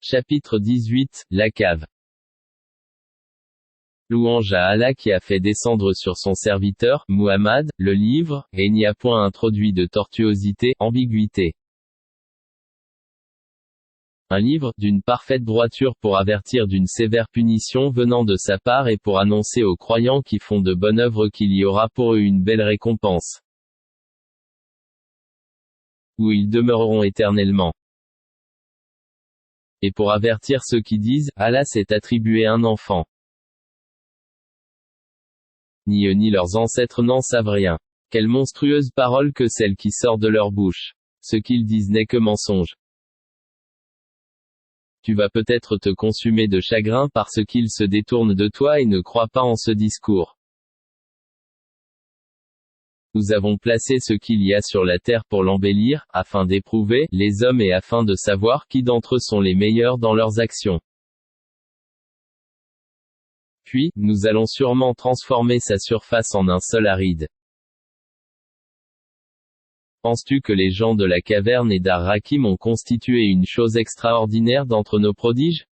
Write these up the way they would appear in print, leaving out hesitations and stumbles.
Chapitre 18, la cave. Louange à Allah qui a fait descendre sur son serviteur, Muhammad, le livre, et n'y a point introduit de tortuosité, ambiguïté. Un livre, d'une parfaite droiture pour avertir d'une sévère punition venant de sa part et pour annoncer aux croyants qui font de bonnes œuvres qu'il y aura pour eux une belle récompense, où ils demeureront éternellement. Et pour avertir ceux qui disent, Allah s'est attribué un enfant. Ni eux ni leurs ancêtres n'en savent rien. Quelle monstrueuse parole que celle qui sort de leur bouche. Ce qu'ils disent n'est que mensonge. Tu vas peut-être te consumer de chagrin parce qu'ils se détournent de toi et ne croient pas en ce discours. Nous avons placé ce qu'il y a sur la terre pour l'embellir, afin d'éprouver les hommes et afin de savoir qui d'entre eux sont les meilleurs dans leurs actions. Puis, nous allons sûrement transformer sa surface en un sol aride. Penses-tu que les gens de la caverne et d'Ar-Rakim ont constitué une chose extraordinaire d'entre nos prodiges?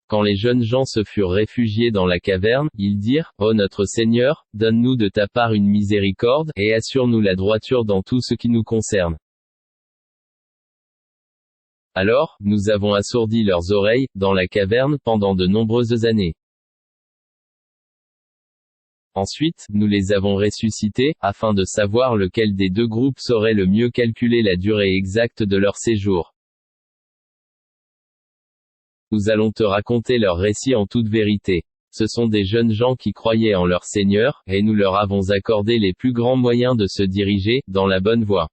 Quand les jeunes gens se furent réfugiés dans la caverne, ils dirent, ô notre Seigneur, donne-nous de ta part une miséricorde, et assure-nous la droiture dans tout ce qui nous concerne. Alors, nous avons assourdi leurs oreilles, dans la caverne, pendant de nombreuses années. Ensuite, nous les avons ressuscités, afin de savoir lequel des deux groupes saurait le mieux calculer la durée exacte de leur séjour. Nous allons te raconter leur récit en toute vérité. Ce sont des jeunes gens qui croyaient en leur Seigneur, et nous leur avons accordé les plus grands moyens de se diriger, dans la bonne voie.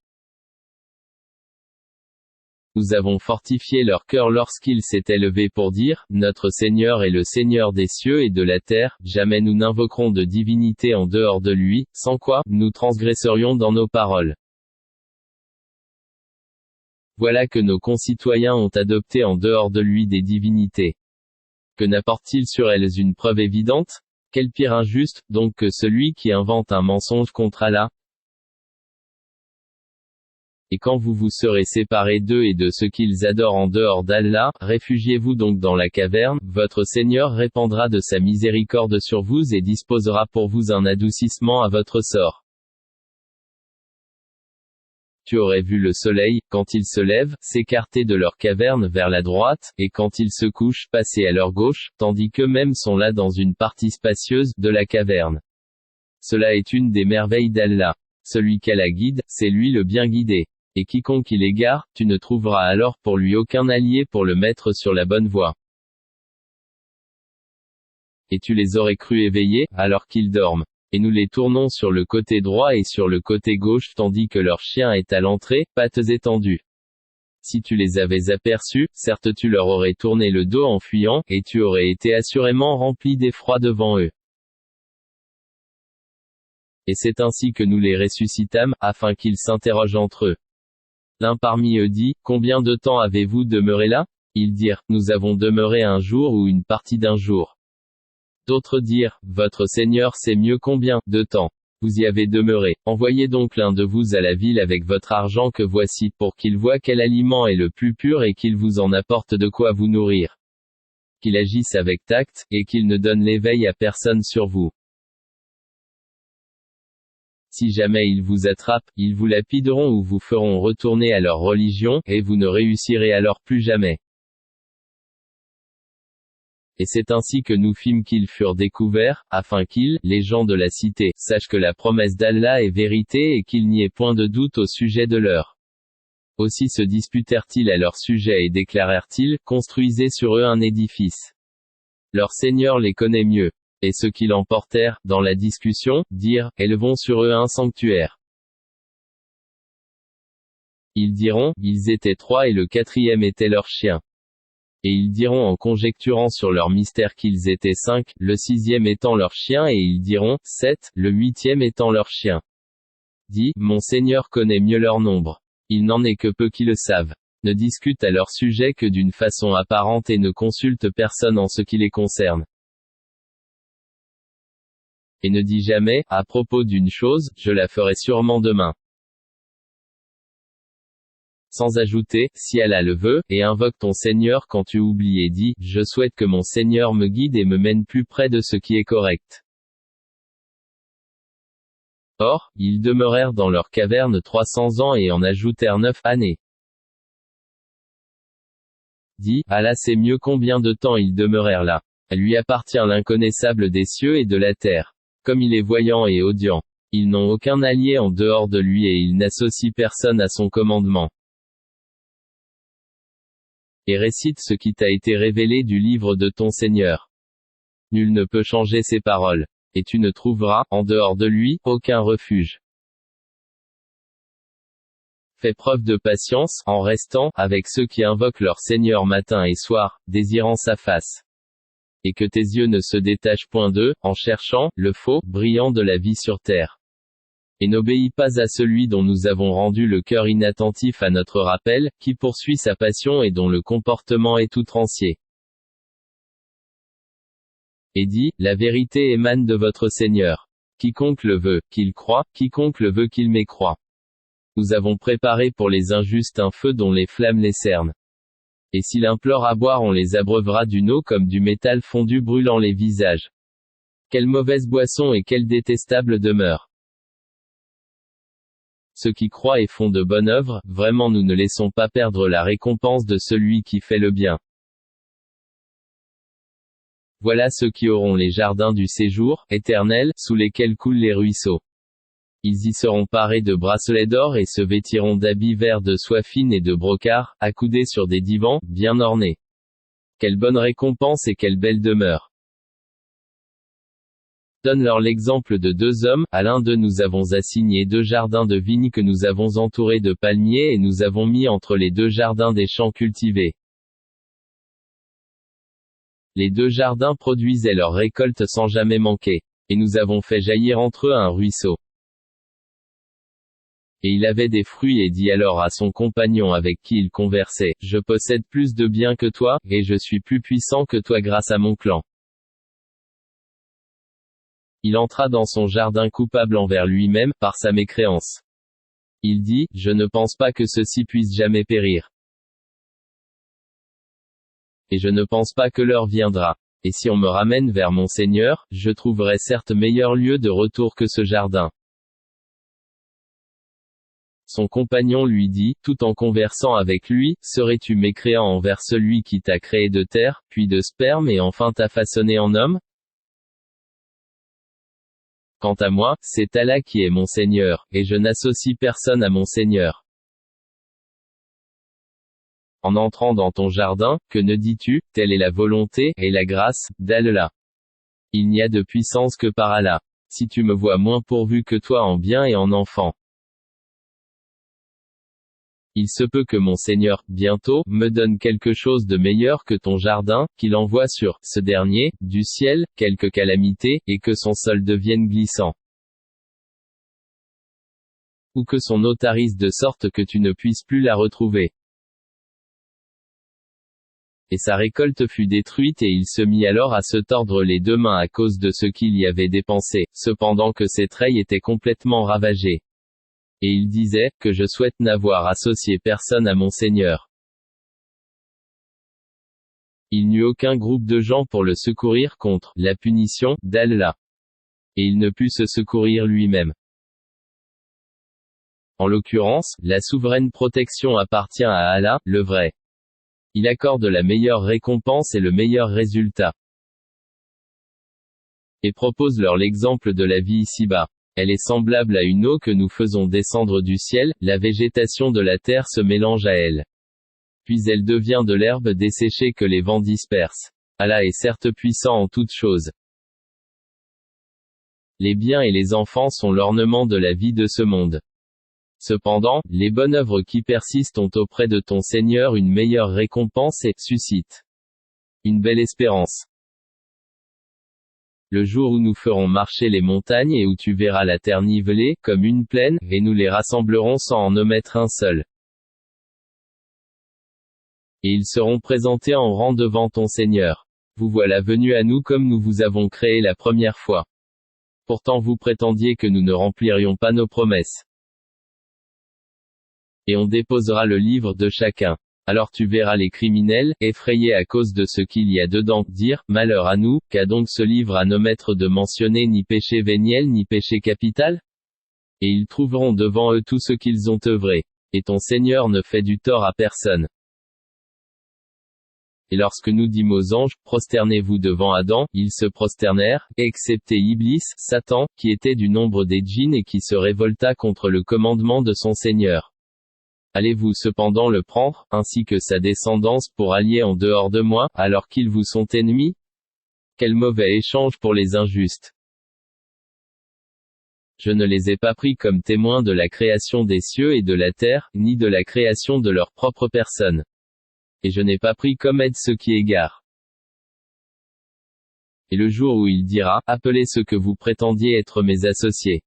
Nous avons fortifié leur cœur lorsqu'ils s'étaient levés pour dire, notre Seigneur est le Seigneur des cieux et de la terre, jamais nous n'invoquerons de divinité en dehors de lui, sans quoi, nous transgresserions dans nos paroles. Voilà que nos concitoyens ont adopté en dehors de lui des divinités. Que n'apporte-t-il sur elles une preuve évidente? Quel pire injuste, donc que celui qui invente un mensonge contre Allah? Et quand vous vous serez séparés d'eux et de ce qu'ils adorent en dehors d'Allah, réfugiez-vous donc dans la caverne, votre Seigneur répandra de sa miséricorde sur vous et disposera pour vous un adoucissement à votre sort. Tu aurais vu le soleil, quand il se lève, s'écarter de leur caverne vers la droite, et quand il se couche, passer à leur gauche, tandis qu'eux-mêmes sont là dans une partie spacieuse, de la caverne. Cela est une des merveilles d'Allah. Celui qu'Allah guide, c'est lui le bien guidé. Et quiconque il égare, tu ne trouveras alors pour lui aucun allié pour le mettre sur la bonne voie. Et tu les aurais crus éveillés, alors qu'ils dorment. Et nous les tournons sur le côté droit et sur le côté gauche tandis que leur chien est à l'entrée, pattes étendues. Si tu les avais aperçus, certes tu leur aurais tourné le dos en fuyant, et tu aurais été assurément rempli d'effroi devant eux. Et c'est ainsi que nous les ressuscitâmes, afin qu'ils s'interrogent entre eux. L'un parmi eux dit, combien de temps avez-vous demeuré là? Ils dirent, nous avons demeuré un jour ou une partie d'un jour. D'autres dirent, votre Seigneur sait mieux combien de temps vous y avez demeuré. Envoyez donc l'un de vous à la ville avec votre argent que voici, pour qu'il voie quel aliment est le plus pur et qu'il vous en apporte de quoi vous nourrir. Qu'il agisse avec tact, et qu'il ne donne l'éveil à personne sur vous. Si jamais ils vous attrapent, ils vous lapideront ou vous feront retourner à leur religion, et vous ne réussirez alors plus jamais. Et c'est ainsi que nous fîmes qu'ils furent découverts, afin qu'ils, les gens de la cité, sachent que la promesse d'Allah est vérité et qu'il n'y ait point de doute au sujet de leur. Aussi se disputèrent-ils à leur sujet et déclarèrent-ils, construisez sur eux un édifice. Leur Seigneur les connaît mieux. Et ceux qui l'emportèrent, dans la discussion, dirent, élevons sur eux un sanctuaire. Ils diront, ils étaient 3 et le 4e était leur chien. Et ils diront en conjecturant sur leur mystère qu'ils étaient 5, le 6e étant leur chien et ils diront, 7, le 8e étant leur chien. Dis, mon Seigneur connaît mieux leur nombre. Il n'en est que peu qui le savent. Ne discute à leur sujet que d'une façon apparente et ne consulte personne en ce qui les concerne. Et ne dis jamais, à propos d'une chose, je la ferai sûrement demain. sans ajouter, si Allah le veut, et invoque ton Seigneur quand tu oublies et dis, je souhaite que mon Seigneur me guide et me mène plus près de ce qui est correct. Or, ils demeurèrent dans leur caverne 300 ans et en ajoutèrent 9 années. Dit, Allah sait mieux combien de temps ils demeurèrent là. À lui appartient l'inconnaissable des cieux et de la terre. Comme il est voyant et audient. Ils n'ont aucun allié en dehors de lui et il n'associe personne à son commandement. Et récite ce qui t'a été révélé du livre de ton Seigneur. Nul ne peut changer ses paroles. Et tu ne trouveras, en dehors de lui, aucun refuge. Fais preuve de patience, en restant, avec ceux qui invoquent leur Seigneur matin et soir, désirant sa face. Et que tes yeux ne se détachent point d'eux, en cherchant, le faux, brillant de la vie sur terre. Et n'obéis pas à celui dont nous avons rendu le cœur inattentif à notre rappel, qui poursuit sa passion et dont le comportement est outrancier. Et dit, la vérité émane de votre Seigneur. Quiconque le veut, qu'il croie, quiconque le veut qu'il mécroie. Nous avons préparé pour les injustes un feu dont les flammes les cernent. Et s'il implore à boire on les abreuvera d'une eau comme du métal fondu brûlant les visages. Quelle mauvaise boisson et quelle détestable demeure. Ceux qui croient et font de bonnes œuvres, vraiment nous ne laissons pas perdre la récompense de celui qui fait le bien. Voilà ceux qui auront les jardins du séjour, éternel, sous lesquels coulent les ruisseaux. Ils y seront parés de bracelets d'or et se vêtiront d'habits verts de soie fine et de brocart, accoudés sur des divans, bien ornés. Quelle bonne récompense et quelle belle demeure. Donne-leur l'exemple de 2 hommes, à l'un d'eux nous avons assigné 2 jardins de vignes que nous avons entourés de palmiers et nous avons mis entre les 2 jardins des champs cultivés. Les 2 jardins produisaient leur récolte sans jamais manquer. Et nous avons fait jaillir entre eux un ruisseau. Et il avait des fruits et dit alors à son compagnon avec qui il conversait, je possède plus de biens que toi, et je suis plus puissant que toi grâce à mon clan. Il entra dans son jardin coupable envers lui-même, par sa mécréance. Il dit, je ne pense pas que ceci puisse jamais périr. Et je ne pense pas que l'heure viendra. Et si on me ramène vers mon Seigneur, je trouverai certes meilleur lieu de retour que ce jardin. Son compagnon lui dit, tout en conversant avec lui, serais-tu mécréant envers celui qui t'a créé de terre, puis de sperme et enfin t'a façonné en homme? Quant à moi, c'est Allah qui est mon Seigneur, et je n'associe personne à mon Seigneur. En entrant dans ton jardin, que ne dis-tu, telle est la volonté, et la grâce, d'Allah. Il n'y a de puissance que par Allah. Si tu me vois moins pourvu que toi en biens et en enfants. Il se peut que mon Seigneur, bientôt, me donne quelque chose de meilleur que ton jardin, qu'il envoie sur, ce dernier, du ciel, quelque calamité, et que son sol devienne glissant. Ou que son eau tarisse de sorte que tu ne puisses plus la retrouver. Et sa récolte fut détruite et il se mit alors à se tordre les 2 mains à cause de ce qu'il y avait dépensé, cependant que ses treilles étaient complètement ravagées. Et il disait, que je souhaite n'avoir associé personne à mon Seigneur. Il n'eut aucun groupe de gens pour le secourir contre la punition d'Allah. Et il ne put se secourir lui-même. En l'occurrence, la souveraine protection appartient à Allah, le vrai. Il accorde la meilleure récompense et le meilleur résultat. Et propose leur l'exemple de la vie ici-bas. Elle est semblable à une eau que nous faisons descendre du ciel, la végétation de la terre se mélange à elle. Puis elle devient de l'herbe desséchée que les vents dispersent. Allah est certes puissant en toutes choses. Les biens et les enfants sont l'ornement de la vie de ce monde. Cependant, les bonnes œuvres qui persistent ont auprès de ton Seigneur une meilleure récompense et suscitent une belle espérance. Le jour où nous ferons marcher les montagnes et où tu verras la terre nivelée, comme une plaine, et nous les rassemblerons sans en omettre un seul. Et ils seront présentés en rang devant ton Seigneur. Vous voilà venus à nous comme nous vous avons créé la première fois. Pourtant vous prétendiez que nous ne remplirions pas nos promesses. Et on déposera le livre de chacun. Alors tu verras les criminels, effrayés à cause de ce qu'il y a dedans, dire, malheur à nous, qu'a donc ce livre à nos maîtres de mentionner ni péché véniel ni péché capital? Et ils trouveront devant eux tout ce qu'ils ont œuvré. Et ton Seigneur ne fait du tort à personne. Et lorsque nous dîmes aux anges, prosternez-vous devant Adam, ils se prosternèrent, excepté Iblis, Satan, qui était du nombre des djinns et qui se révolta contre le commandement de son Seigneur. Allez-vous cependant le prendre, ainsi que sa descendance pour allier en dehors de moi, alors qu'ils vous sont ennemis? Quel mauvais échange pour les injustes! Je ne les ai pas pris comme témoins de la création des cieux et de la terre, ni de la création de leur propre personne. Et je n'ai pas pris comme aide ceux qui égarent. Et le jour où il dira, appelez ceux que vous prétendiez être mes associés.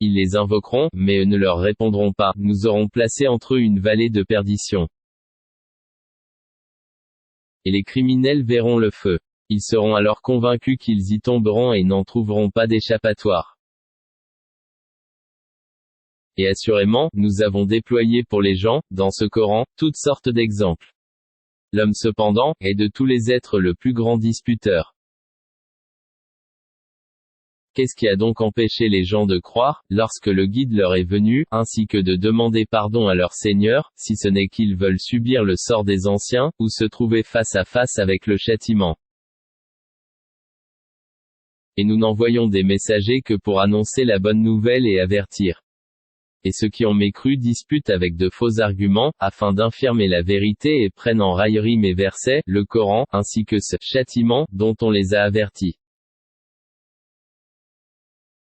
Ils les invoqueront, mais eux ne leur répondront pas, nous aurons placé entre eux une vallée de perdition. Et les criminels verront le feu. Ils seront alors convaincus qu'ils y tomberont et n'en trouveront pas d'échappatoire. Et assurément, nous avons déployé pour les gens, dans ce Coran, toutes sortes d'exemples. L'homme cependant, est de tous les êtres le plus grand disputeur. Qu'est-ce qui a donc empêché les gens de croire, lorsque le guide leur est venu, ainsi que de demander pardon à leur Seigneur, si ce n'est qu'ils veulent subir le sort des anciens, ou se trouver face à face avec le châtiment? Et nous n'envoyons des messagers que pour annoncer la bonne nouvelle et avertir. Et ceux qui ont mécru disputent avec de faux arguments, afin d'infirmer la vérité et prennent en raillerie mes versets, le Coran, ainsi que ce châtiment, dont on les a avertis.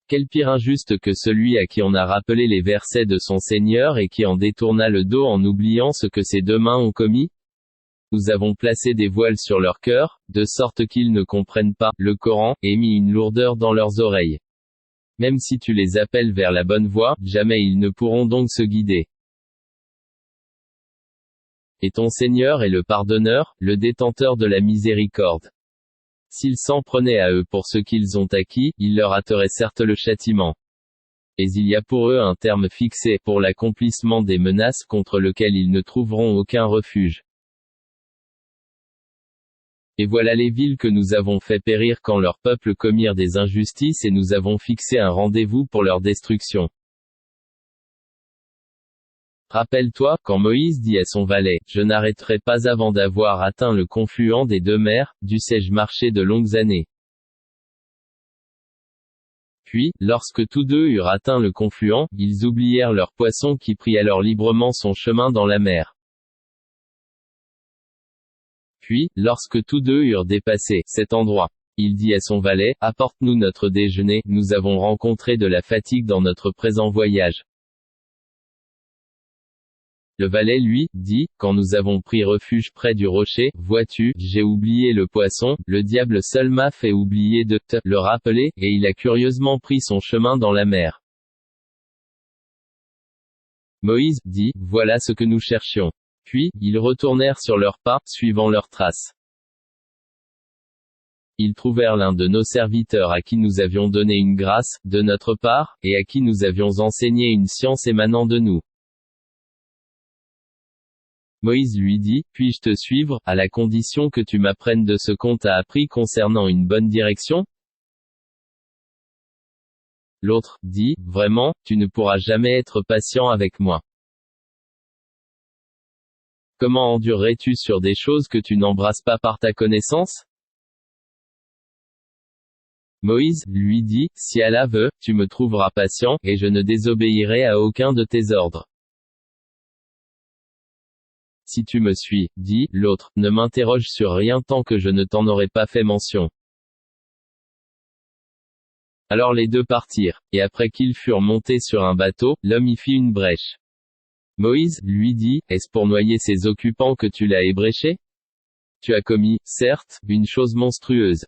Quel pire injuste que celui à qui on a rappelé les versets de son Seigneur et qui en détourna le dos en oubliant ce que ses deux mains ont commis? Nous avons placé des voiles sur leur cœur, de sorte qu'ils ne comprennent pas le Coran, et mis une lourdeur dans leurs oreilles. Même si tu les appelles vers la bonne voie, jamais ils ne pourront donc se guider. Et ton Seigneur est le pardonneur, le détenteur de la miséricorde. S'ils s'en prenaient à eux pour ce qu'ils ont acquis, il leur hâterait certes le châtiment. Mais il y a pour eux un terme fixé, pour l'accomplissement des menaces contre lesquelles ils ne trouveront aucun refuge. Et voilà les villes que nous avons fait périr quand leurs peuples commirent des injustices et nous avons fixé un rendez-vous pour leur destruction. Rappelle-toi, quand Moïse dit à son valet, « Je n'arrêterai pas avant d'avoir atteint le confluent des deux mers, dussé-je marcher de longues années. » Puis, lorsque tous deux eurent atteint le confluent, ils oublièrent leur poisson qui prit alors librement son chemin dans la mer. Puis, lorsque tous deux eurent dépassé cet endroit, il dit à son valet, « Apporte-nous notre déjeuner, nous avons rencontré de la fatigue dans notre présent voyage. » Le valet lui, dit, quand nous avons pris refuge près du rocher, vois-tu, j'ai oublié le poisson, le diable seul m'a fait oublier de te le rappeler, et il a curieusement pris son chemin dans la mer. Moïse, dit, voilà ce que nous cherchions. Puis, ils retournèrent sur leurs pas, suivant leurs traces. Ils trouvèrent l'un de nos serviteurs à qui nous avions donné une grâce, de notre part, et à qui nous avions enseigné une science émanant de nous. Moïse lui dit, puis-je te suivre, à la condition que tu m'apprennes de ce qu'on t'a appris concernant une bonne direction? L'autre, dit, vraiment, tu ne pourras jamais être patient avec moi. Comment endurerais-tu sur des choses que tu n'embrasses pas par ta connaissance? Moïse, lui dit, si Allah veut, tu me trouveras patient, et je ne désobéirai à aucun de tes ordres. Si tu me suis, dit l'autre, ne m'interroge sur rien tant que je ne t'en aurai pas fait mention. Alors les deux partirent, et après qu'ils furent montés sur un bateau, l'homme y fit une brèche. Moïse, lui dit, est-ce pour noyer ses occupants que tu l'as ébréché? Tu as commis, certes, une chose monstrueuse.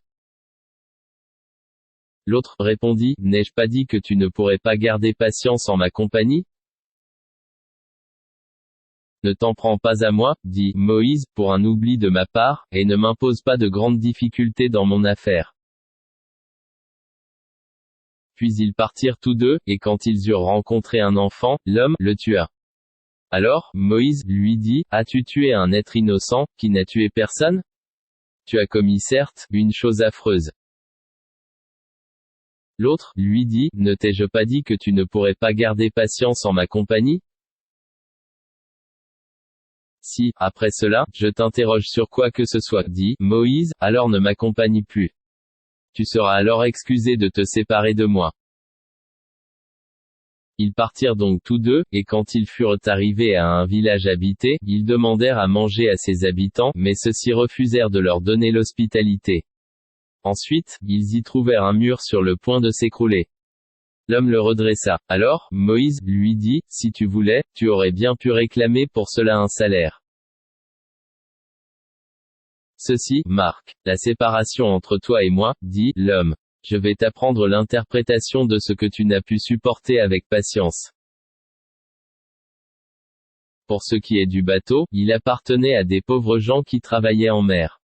L'autre répondit, n'ai-je pas dit que tu ne pourrais pas garder patience en ma compagnie? Ne t'en prends pas à moi, dit Moïse, pour un oubli de ma part, et ne m'impose pas de grandes difficultés dans mon affaire. Puis ils partirent tous deux, et quand ils eurent rencontré un enfant, l'homme le tua. Alors, Moïse lui dit, as-tu tué un être innocent, qui n'a tué personne? Tu as commis certes, une chose affreuse. L'autre, lui dit, ne t'ai-je pas dit que tu ne pourrais pas garder patience en ma compagnie? Si, après cela, je t'interroge sur quoi que ce soit, dit Moïse, alors ne m'accompagne plus. Tu seras alors excusé de te séparer de moi. Ils partirent donc tous deux, et quand ils furent arrivés à un village habité, ils demandèrent à manger à ses habitants, mais ceux-ci refusèrent de leur donner l'hospitalité. Ensuite, ils y trouvèrent un mur sur le point de s'écrouler. L'homme le redressa. Alors, Moïse lui dit, si tu voulais, tu aurais bien pu réclamer pour cela un salaire. Ceci marque la séparation entre toi et moi, dit l'homme. Je vais t'apprendre l'interprétation de ce que tu n'as pu supporter avec patience. Pour ce qui est du bateau, il appartenait à des pauvres gens qui travaillaient en mer.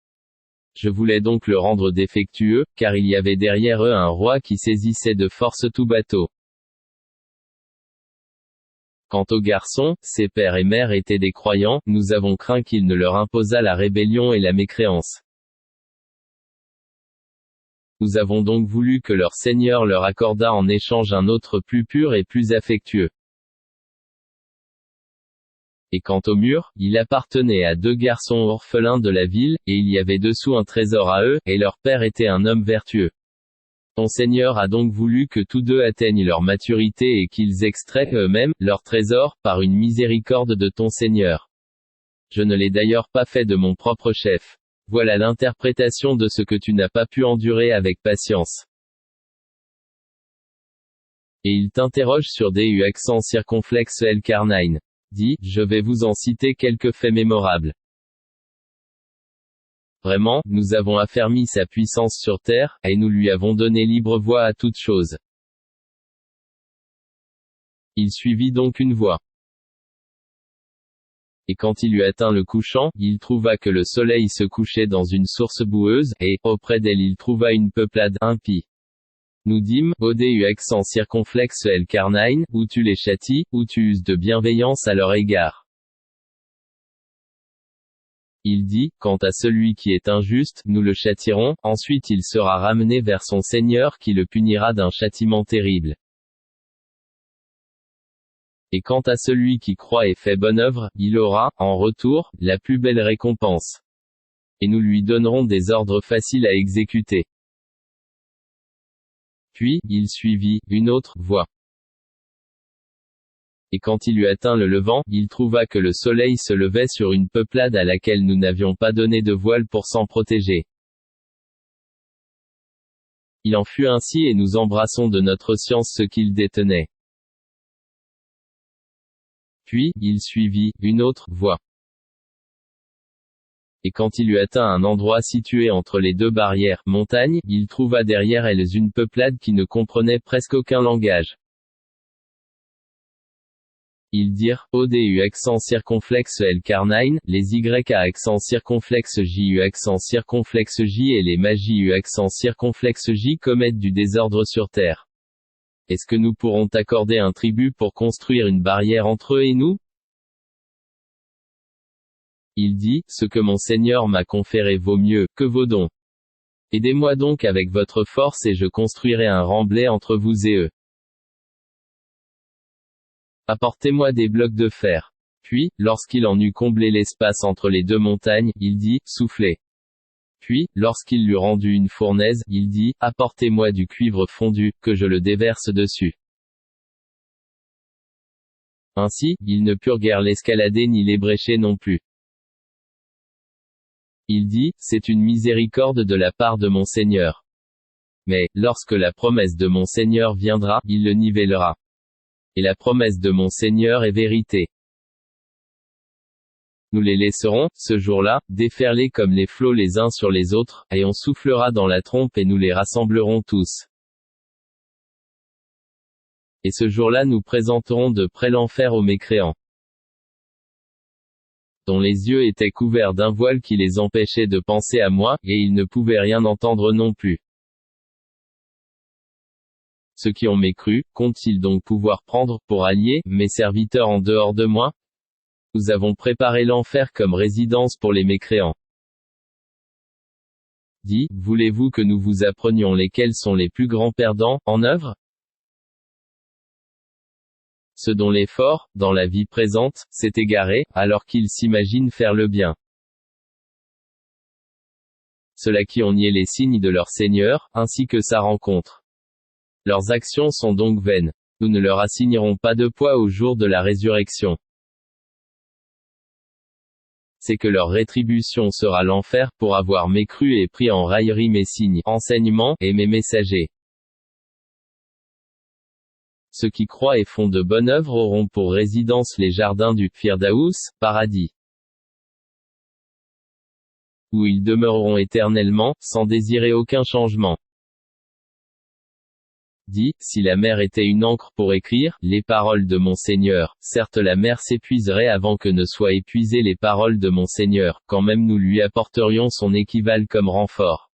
Je voulais donc le rendre défectueux, car il y avait derrière eux un roi qui saisissait de force tout bateau. Quant aux garçons, ses pères et mères étaient des croyants, nous avons craint qu'il ne leur imposât la rébellion et la mécréance. Nous avons donc voulu que leur Seigneur leur accordât en échange un autre plus pur et plus affectueux. Et quant au mur, il appartenait à 2 garçons orphelins de la ville, et il y avait dessous un trésor à eux, et leur père était un homme vertueux. Ton Seigneur a donc voulu que tous 2 atteignent leur maturité et qu'ils extraient eux-mêmes leur trésor, par une miséricorde de ton Seigneur. Je ne l'ai d'ailleurs pas fait de mon propre chef. Voilà l'interprétation de ce que tu n'as pas pu endurer avec patience. Et il t'interroge sur des accents circonflexes El Karnaïn. Dit, je vais vous en citer quelques faits mémorables. Vraiment, nous avons affermi sa puissance sur terre, et nous lui avons donné libre voie à toutes choses. Il suivit donc une voie. Et quand il eut atteint le couchant, il trouva que le soleil se couchait dans une source boueuse, et, auprès d'elle il trouva une peuplade impie. Nous dîmes, Odeu accent circonflexe El Karnaïn, où tu les châties, où tu uses de bienveillance à leur égard. Il dit, quant à celui qui est injuste, nous le châtierons, ensuite il sera ramené vers son Seigneur qui le punira d'un châtiment terrible. Et quant à celui qui croit et fait bonne œuvre, il aura, en retour, la plus belle récompense. Et nous lui donnerons des ordres faciles à exécuter. Puis, il suivit une autre voie. Et quand il eut atteint le levant, il trouva que le soleil se levait sur une peuplade à laquelle nous n'avions pas donné de voile pour s'en protéger. Il en fut ainsi et nous embrassons de notre science ce qu'il détenait. Puis, il suivit une autre voie. Et quand il eut atteint un endroit situé entre les 2 barrières, montagnes, il trouva derrière elles une peuplade qui ne comprenait presque aucun langage. Ils dirent, Odeu accent circonflexe El Karnaïn, les Y à accent circonflexe Ju accent circonflexe J et les Magi accent circonflexe J commettent du désordre sur terre. Est-ce que nous pourrons t'accorder un tribut pour construire une barrière entre eux et nous? Il dit, ce que mon Seigneur m'a conféré vaut mieux que vos dons. Aidez-moi donc avec votre force et je construirai un remblai entre vous et eux. Apportez-moi des blocs de fer. Puis, lorsqu'il en eut comblé l'espace entre les 2 montagnes, il dit, soufflez. Puis, lorsqu'il lui rendu une fournaise, il dit, apportez-moi du cuivre fondu, que je le déverse dessus. Ainsi, ils ne purent guère l'escalader ni l'ébrécher non plus. Il dit, c'est une miséricorde de la part de mon Seigneur. Mais, lorsque la promesse de mon Seigneur viendra, il le nivellera. Et la promesse de mon Seigneur est vérité. Nous les laisserons, ce jour-là, déferler comme les flots les uns sur les autres, et on soufflera dans la trompe et nous les rassemblerons tous. Et ce jour-là nous présenterons de près l'enfer aux mécréants, dont les yeux étaient couverts d'un voile qui les empêchait de penser à moi, et ils ne pouvaient rien entendre non plus. Ceux qui ont mécru, comptent-ils donc pouvoir prendre, pour alliés, mes serviteurs en dehors de moi? Nous avons préparé l'enfer comme résidence pour les mécréants. Dit, voulez-vous que nous vous apprenions lesquels sont les plus grands perdants, en œuvre? Ceux dont l'effort, dans la vie présente, s'est égaré, alors qu'ils s'imaginent faire le bien. Ceux-là qui ont nié les signes de leur Seigneur, ainsi que sa rencontre. Leurs actions sont donc vaines. Nous ne leur assignerons pas de poids au jour de la résurrection. C'est que leur rétribution sera l'enfer, pour avoir mécru et pris en raillerie mes signes, enseignements, et mes messagers. Ceux qui croient et font de bonnes œuvres auront pour résidence les jardins du Firdaous, paradis, où ils demeureront éternellement, sans désirer aucun changement. Dit, si la mer était une encre pour écrire les paroles de mon Seigneur, certes la mer s'épuiserait avant que ne soient épuisées les paroles de mon Seigneur, quand même nous lui apporterions son équivalent comme renfort.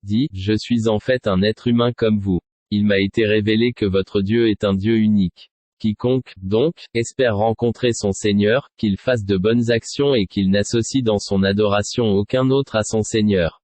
Dit, je suis en fait un être humain comme vous. Il m'a été révélé que votre Dieu est un Dieu unique. Quiconque, donc, espère rencontrer son Seigneur, qu'il fasse de bonnes actions et qu'il n'associe dans son adoration aucun autre à son Seigneur.